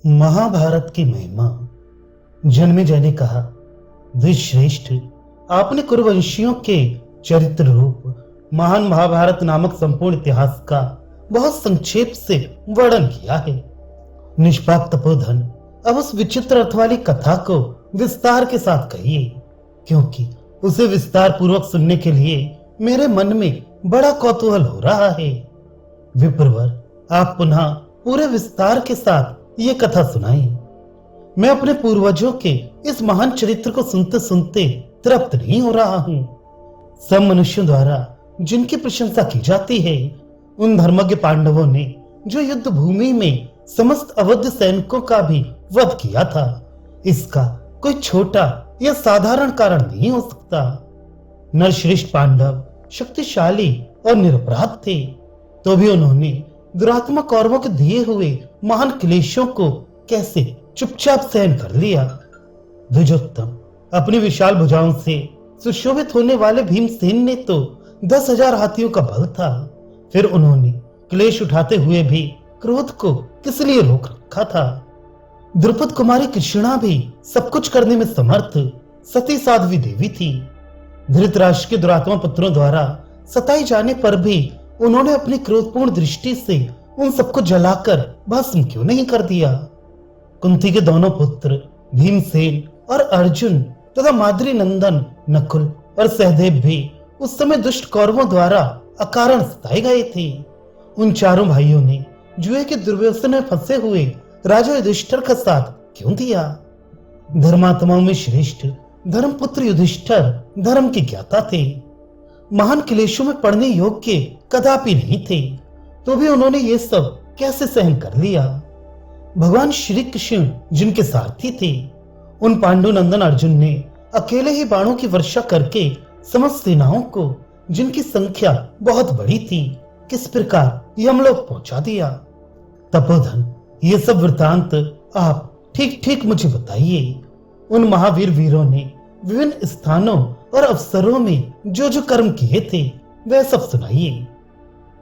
महाभारत की महिमा। जन्मेजय ने कहा, द्विश्रेष्ठ, आपने कुरुवंशियों के चरित्र रूप महान महाभारत नामक संपूर्ण इतिहास का बहुत संक्षेप से वर्णन किया है। निष्पाप तपोधन, अब उस विचित्र अर्थ वाली कथा को विस्तार के साथ कहिए, क्योंकि उसे विस्तार पूर्वक सुनने के लिए मेरे मन में बड़ा कौतूहल हो रहा है। विप्रवर, आप पुनः पूरे विस्तार के साथ ये कथा सुनाई। मैं अपने पूर्वजों के इस महान चरित्र को सुनते सुनते तृप्त नहीं हो रहा हूं। सब मनुष्यों द्वारा जिनकी प्रशंसा की जाती है, उन धर्मज्ञ पांडवों ने जो युद्ध भूमि में समस्त अवध सैनिकों का भी वध किया था, इसका कोई छोटा या साधारण कारण नहीं हो सकता। नरश्रेष्ठ पांडव शक्तिशाली और निरपराध थे, तो भी उन्होंने दुरात्मा कौरवों के दिए हुए महान क्लेशों को कैसे चुपचाप सहन कर लिया। द्विजोत्तम, अपनी विशाल भुजाओं से सुशोभित होने वाले भीमसेन ने तो 10,000 हाथियों का बल था, फिर उन्होंने क्लेश उठाते हुए भी क्रोध को किस लिए रोक रखा था। द्रुपद कुमारी कृष्णा भी सब कुछ करने में समर्थ सती साध्वी देवी थी। धृतराष्ट्र के दुरात्मा पुत्रों द्वारा सताई जाने पर भी उन्होंने अपनी क्रोधपूर्ण दृष्टि से उन सबको जलाकर भस्म क्यों नहीं कर दिया। कुंती के दोनों पुत्र भीमसेन और अर्जुन तथा माद्री नंदन नकुल और सहदेव भी उस समय दुष्ट कौरवों द्वारा अकारण सताए गए थे। उन चारों भाइयों ने जुए के दुर्व्यसन में फंसे हुए राजा युधिष्ठिर का साथ क्यों दिया। धर्मात्माओं में श्रेष्ठ धर्मपुत्र युधिष्ठिर धर्म के ज्ञाता थे, महान क्लेशों में पड़ने योग्य कदापि नहीं थे, तो भी उन्होंने ये सब कैसे सहन कर लिया। भगवान श्री कृष्ण जिनके सारथी थे, उन पांडुनंदन अर्जुन ने अकेले ही बाणों की वर्षा करके समस्त सेनाओं को, जिनकी संख्या बहुत बड़ी थी, किस प्रकार यमलोक पहुंचा दिया। तपोधन, ये सब वृतांत आप ठीक ठीक मुझे बताइए। उन महावीर वीरों ने विभिन्न स्थानों और अवसरों में जो जो कर्म किए थे वह सब सुनाइए।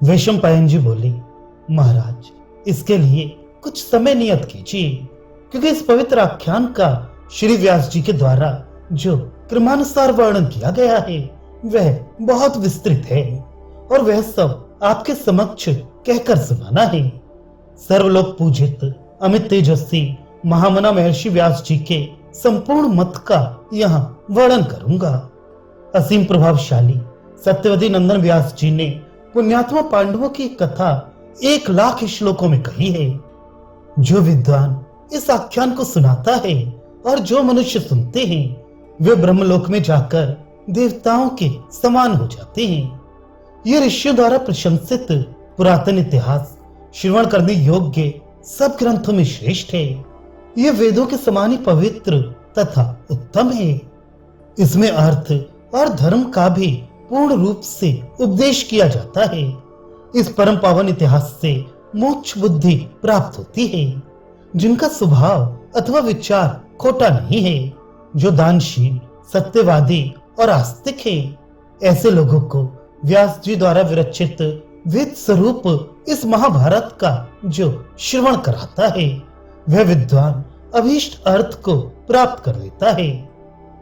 वैशंपायन जी बोले, महाराज, इसके लिए कुछ समय नियत कीजिए, क्योंकि इस पवित्र आख्यान का श्री व्यास जी के द्वारा जो क्रमानुसार वर्णन किया गया है वह बहुत विस्तृत है, और वह सब आपके समक्ष कहकर सुनाना है। सर्वलोक पूजित अमित तेजस्वी महामना महर्षि व्यास जी के संपूर्ण मत का यहाँ वर्णन करूंगा। असीम प्रभावशाली सत्यवती नंदन व्यास जी ने पुण्यात्मा पांडवों की कथा 1,00,000 श्लोकों में कही है। जो विद्वान इस आख्यान को सुनाता है और जो मनुष्य सुनते हैं, वे ब्रह्मलोक में जाकर देवताओं के समान हो जाते हैं। ये ऋषियों द्वारा प्रशंसित पुरातन इतिहास श्रवण करने योग्य सब ग्रंथों में श्रेष्ठ है। ये वेदों के समान ही पवित्र तथा उत्तम है। इसमें अर्थ और धर्म का भी पूर्ण रूप से उपदेश किया जाता है। इस परम पावन इतिहास से मोक्ष बुद्धि प्राप्त होती है, जिनका स्वभाव अथवा विचार खोटा नहीं है, जो दानशील, सत्यवादी और आस्तिक है। ऐसे लोगों को व्यास जी द्वारा विरचित वेद स्वरूप इस महाभारत का जो श्रवण कराता है, वह विद्वान अभीष्ट अर्थ को प्राप्त कर लेता है।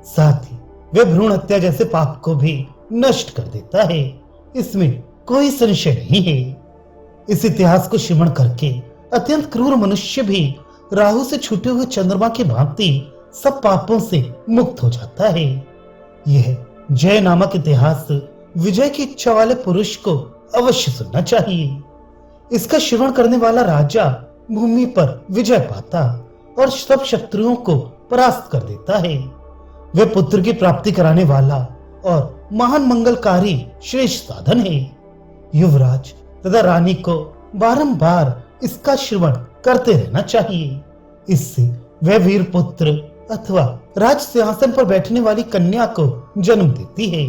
साथ ही वह भ्रूण हत्या जैसे पाप को भी नष्ट कर देता है, इसमें कोई संशय नहीं है। इस इतिहास को श्रवण करके अत्यंत क्रूर मनुष्य भी राहु से छूटे हुए चंद्रमा की भांति सब पापों से मुक्त हो जाता है। यह जय नामक इतिहास विजय की इच्छा वाले पुरुष को अवश्य सुनना चाहिए। इसका श्रवण करने वाला राजा भूमि पर विजय पाता और सब शत्रुओं को परास्त कर देता है। वह पुत्र की प्राप्ति कराने वाला और महान मंगलकारी श्रेष्ठ साधन है। युवराज तथा रानी को बारंबार इसका श्रवण करते रहना चाहिए। इससे वह वीर पुत्र अथवा राज सिंहासन पर बैठने वाली कन्या को जन्म देती है।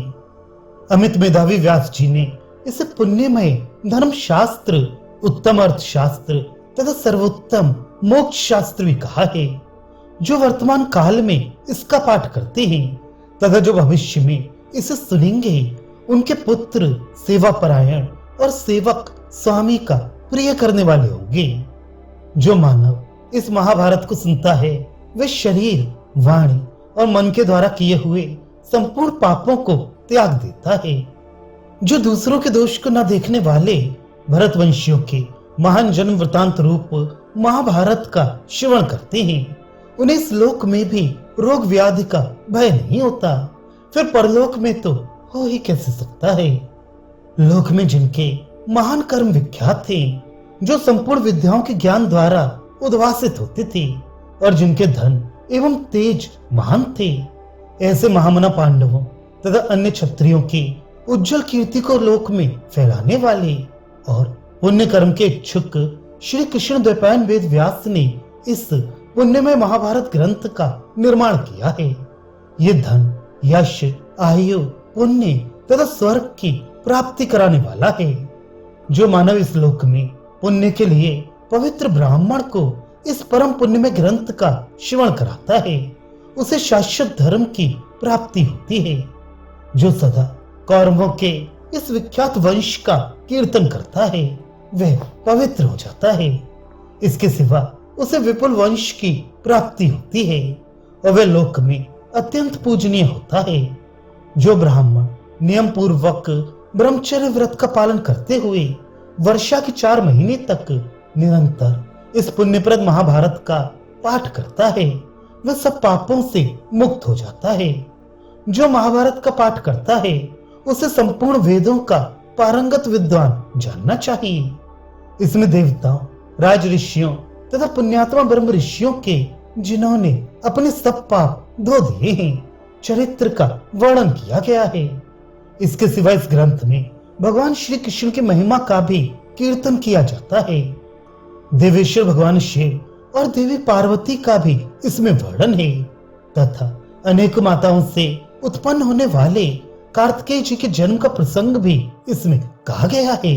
अमित मेधावी व्यास जी ने इसे पुण्यमय धर्म शास्त्र, उत्तम अर्थशास्त्र तथा सर्वोत्तम मोक्ष शास्त्र भी कहा है। जो वर्तमान काल में इसका पाठ करते हैं तथा जो भविष्य में इसे सुनेंगे, उनके पुत्र सेवा परायण और सेवक स्वामी का प्रिय करने वाले होंगे। जो मानव इस महाभारत को सुनता है वह शरीर, वाणी और मन के द्वारा किए हुए संपूर्ण पापों को त्याग देता है। जो दूसरों के दोष को न देखने वाले भरतवंशियों के महान जन्म वृतांत रूप महाभारत का श्रवण करते हैं, उन्हें इस लोक में भी रोग व्याधि का भय नहीं होता, फिर परलोक में तो हो ही कैसे सकता है। लोक में जिनके महान कर्म विख्यात थे, जो संपूर्ण विद्याओं के ज्ञान द्वारा उद्भासित होते थे और जिनके धन एवं तेज महान थे, ऐसे महामना पांडवों तथा अन्य क्षत्रियों की उज्जवल कीर्ति को लोक में फैलाने वाले और पुण्य कर्म के इच्छुक श्री कृष्ण द्वैपायन वेद व्यास ने इस पुण्यमय महाभारत ग्रंथ का निर्माण किया है। ये धन, यश, आयु, पुण्य तथा स्वर्ग की प्राप्ति कराने वाला है। जो मानव इस लोक में पुण्य के लिए पवित्र ब्राह्मण को इस परम पुण्यमय ग्रंथ का श्रवण कराता है, उसे शाश्वत धर्म की प्राप्ति होती है। जो सदा कौरवों के इस विख्यात वंश का कीर्तन करता है, वह पवित्र हो जाता है। इसके सिवा उसे विपुल वंश की प्राप्ति होती है और वह लोक में अत्यंत पूजनीय होता है। जो ब्राह्मण नियम पूर्वक ब्रह्मचर्य व्रत का पालन करते हुए वर्षा के 4 महीने तक निरंतर इस पुण्यप्रद महाभारत का पाठ करता है, वह सब पापों से मुक्त हो जाता है। जो महाभारत का पाठ करता है, उसे संपूर्ण वेदों का पारंगत विद्वान जानना चाहिए। इसमें देवताओं, राज ऋषियों तथा पुण्यात्मा ब्रह्म ऋषियों के, जिन्होंने अपने सब पाप धो दिए हैं, चरित्र का वर्णन किया गया है। इसके सिवा इस ग्रंथ में भगवान श्री कृष्ण की महिमा का भी कीर्तन किया जाता है। देवेश्वर भगवान शिव और देवी पार्वती का भी इसमें वर्णन है तथा अनेक माताओं से उत्पन्न होने वाले कार्तिकेय जी के जन्म का प्रसंग भी इसमें कहा गया है।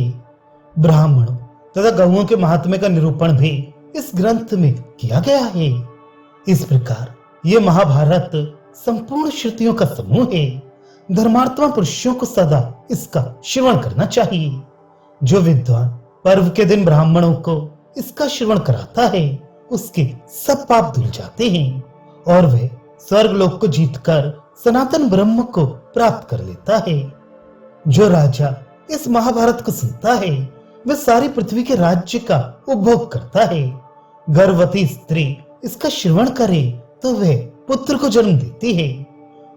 ब्राह्मणों तथा गौओं के महात्म्य का निरूपण भी इस ग्रंथ में किया गया है। इस प्रकार ये महाभारत संपूर्ण श्रुतियों का समूह है। धर्मात्मा पुरुषों को सदा इसका श्रवण करना चाहिए। जो विद्वान पर्व के दिन ब्राह्मणों को इसका श्रवण कराता है, उसके सब पाप धुल जाते हैं और वह स्वर्ग लोक को जीतकर सनातन ब्रह्म को प्राप्त कर लेता है। जो राजा इस महाभारत को सुनता है, वह सारी पृथ्वी के राज्य का उपभोग करता है। गर्भवती स्त्री इसका श्रवण करे तो वह पुत्र को जन्म देती है।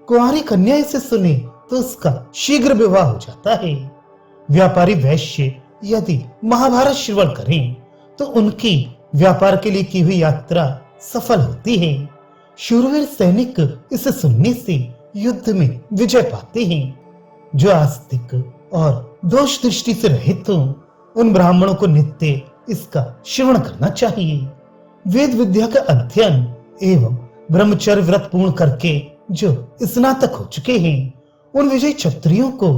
कुंवारी कन्या इसे सुने तो उसका शीघ्र विवाह हो जाता है। व्यापारी वैश्य यदि महाभारत श्रवण करें तो उनकी व्यापार के लिए की हुई यात्रा सफल होती है। शूरवीर सैनिक इसे सुनने से युद्ध में विजय पाते हैं। जो आस्तिक और दोष दृष्टि से रहित हो, उन ब्राह्मणों को नित्य इसका श्रवण करना चाहिए। वेद विद्या का अध्ययन एवं ब्रह्मचर्य व्रत पूर्ण करके जो स्नातक हो चुके हैं, उन विजयी क्षत्रियों को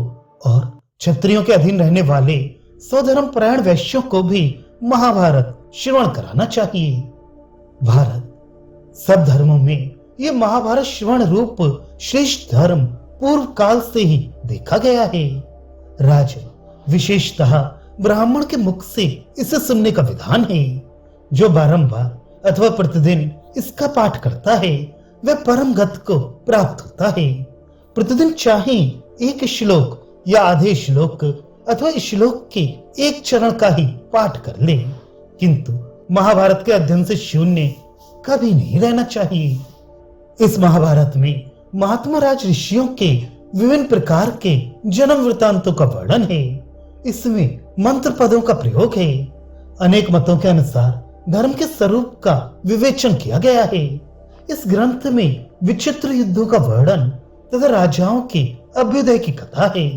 और क्षत्रियों के अधीन रहने वाले स्वधर्म परायण वैश्यों को भी महाभारत श्रवण कराना चाहिए। भारत सब धर्मों में ये महाभारत श्रवण रूप श्रेष्ठ धर्म पूर्व काल से ही देखा गया है। राजन विशेषतः ब्राह्मण के मुख से इसे सुनने का विधान है। जो बारंबार अथवा प्रतिदिन इसका पाठ करता है, वह परम गति को प्राप्त होता है। प्रतिदिन चाहे एक श्लोक या आधे श्लोक अथवा श्लोक के एक चरण का ही पाठ कर ले, किंतु महाभारत के अध्ययन से शून्य कभी नहीं रहना चाहिए। इस महाभारत में महात्मा राज ऋषियों के विभिन्न प्रकार के जन्म वृतांतों का वर्णन है। इसमें मंत्र पदों का प्रयोग है। अनेक मतों के अनुसार धर्म के स्वरूप का विवेचन किया गया है। इस ग्रंथ में विचित्र युद्धों का वर्णन तथा राजाओं के अभ्युदय की कथा है।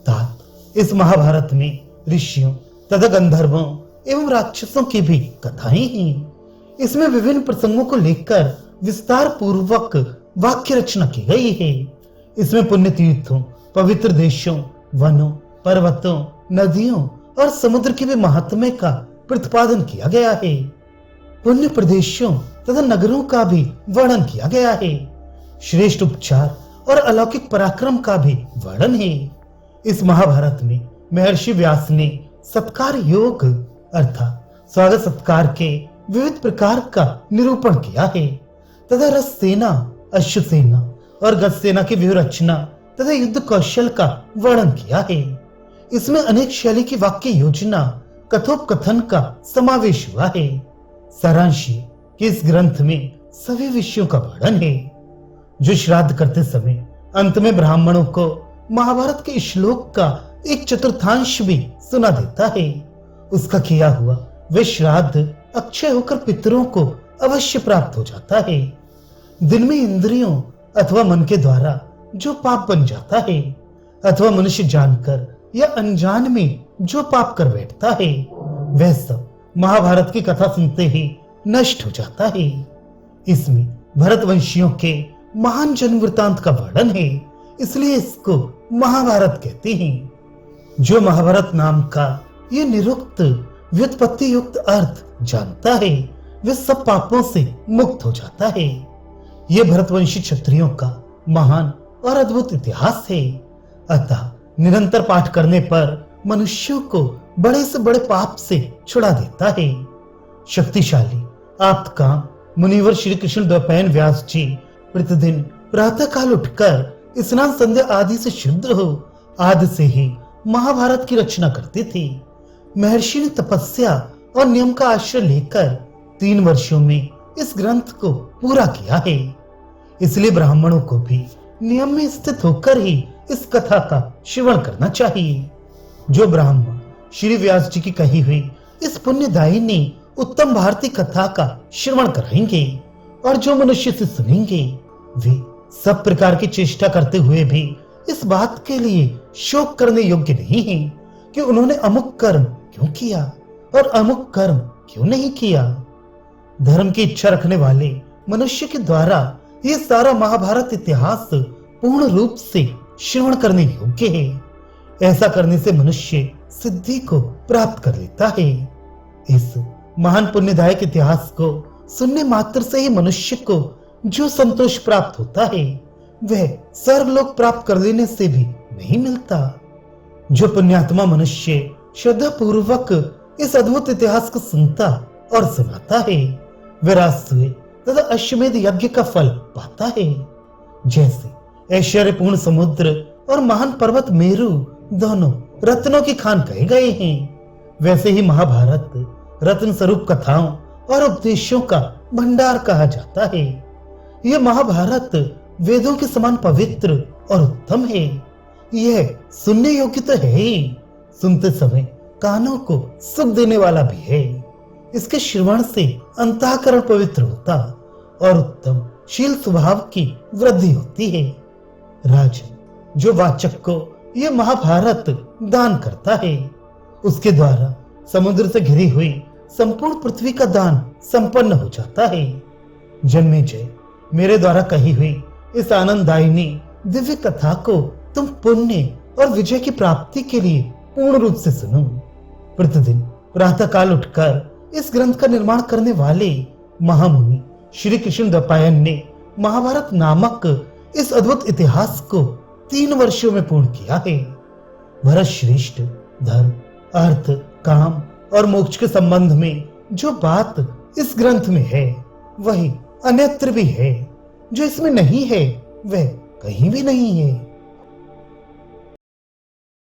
तात इस महाभारत में ऋषियों तथा गंधर्वों एवं राक्षसों की भी कथाएं हैं। इसमें विभिन्न प्रसंगों को लेकर विस्तार पूर्वक वाक्य रचना की गई है। इसमें पुण्य तीर्थों, पवित्र देशों, वनों, पर्वतों, नदियों और समुद्र के भी महात्म्य का प्रतिपादन किया गया है। पुण्य प्रदेशों तथा नगरों का भी वर्णन किया गया है। श्रेष्ठ उपचार और अलौकिक पराक्रम का भी वर्णन है। इस महाभारत में महर्षि व्यास ने सत्कार योग अर्थात स्वागत सत्कार के विविध प्रकार का निरूपण किया है तथा रथ सेना, अश्व सेना और गज सेना की व्यूह रचना तथा युद्ध कौशल का वर्णन किया है। इसमें अनेक शैली की वाक्य योजना, कथोपकथन का समावेश हुआ है। सारांश ये कि इस ग्रंथ में सभी विषयों का वर्णन है। जो श्राद्ध करते समय अंत में ब्राह्मणों को महाभारत के श्लोक का एक चतुर्थांश भी सुना देता है, उसका किया हुआ वह श्राद्ध अक्षय होकर पितरों को अवश्य प्राप्त हो जाता है। दिन में इंद्रियों अथवा मन के द्वारा जो पाप बन जाता है अथवा मनुष्य जानकर या अनजान में जो पाप कर बैठता है, वह सब महाभारत की कथा सुनते ही नष्ट हो जाता है। इसमें भरतवंशियों के महान जन्म वृतांत का वर्णन है, इसलिए इसको महाभारत कहते हैं। जो महाभारत नाम का ये निरुक्त व्युत्पत्ति युक्त अर्थ जानता है, वह सब पापों से मुक्त हो जाता है। यह भरतवंशी क्षत्रियों का महान और अद्भुत इतिहास है। अतः निरंतर पाठ करने पर मनुष्यों को बड़े से बड़े पाप से छुड़ा देता है। शक्तिशाली आप्त काम मुनिवर श्री कृष्ण द्वैपायन व्यास जी प्रतिदिन प्रातः काल उठकर स्नान संध्या आदि से शुद्ध हो आदि से ही महाभारत की रचना करते थे। महर्षि ने तपस्या और नियम का आश्रय लेकर 3 वर्षों में इस ग्रंथ को पूरा किया है। इसलिए ब्राह्मणों को भी नियम में स्थित होकर ही इस कथा का श्रवण करना चाहिए। जो ब्राह्मण श्री व्यास जी की कही हुई इस पुण्यदायिनी उत्तम भारतीय कथा का श्रवण कराएंगे और जो मनुष्य से सुनेंगे, वे सब प्रकार की चेष्टा करते हुए भी इस बात के लिए शोक करने योग्य नहीं है कि उन्होंने अमुक कर्म क्यों किया और अमुक कर्म क्यों नहीं किया। धर्म की इच्छा रखने वाले मनुष्य के द्वारा ये सारा महाभारत इतिहास पूर्ण रूप से श्रवण करने योग्य है। ऐसा करने से मनुष्य सिद्धि को प्राप्त कर लेता है। इस महान पुण्यदायक इतिहास को सुनने मात्र से ही मनुष्य को जो संतोष प्राप्त होता है, वह स्वर्गलोक प्राप्त कर लेने से भी नहीं मिलता। जो पुण्यात्मा मनुष्य श्रद्धा पूर्वक इस अद्भुत इतिहास को सुनता और सुनाता है, वह राजसूय तथा अश्वमेध यज्ञ का फल पाता है। जैसे ऐश्वर्यपूर्ण समुद्र और महान पर्वत मेरु दोनों रत्नों की खान कहे गए हैं, वैसे ही महाभारत रत्न स्वरूप कथाओं और उपदेशों का भंडार कहा जाता है। यह महाभारत वेदों के समान पवित्र और उत्तम है। यह सुनने योग्य तो है ही, सुनते समय कानों को सुख देने वाला भी है। इसके श्रवण से अंतःकरण पवित्र होता और उत्तम शील स्वभाव की वृद्धि होती है। राजन, जो वाचक को यह महाभारत दान करता है, उसके द्वारा समुद्र से घिरी हुई संपूर्ण पृथ्वी का दान संपन्न हो जाता है। जन्मेजय, मेरे द्वारा कही हुई इस आनंददायिनी दिव्य कथा को तुम पुण्य और विजय की प्राप्ति के लिए पूर्ण रूप से सुनो। प्रतिदिन प्रातः काल उठकर इस ग्रंथ का निर्माण करने वाले महामुनि श्री कृष्ण द्वैपायन ने महाभारत नामक इस अद्भुत इतिहास को 3 वर्षों में पूर्ण किया है। भरत श्रेष्ठ धर्म, अर्थ, काम और मोक्ष के संबंध में जो बात इस ग्रंथ में है, वही अन्यत्र भी है। जो इसमें नहीं है, वह कहीं भी नहीं है।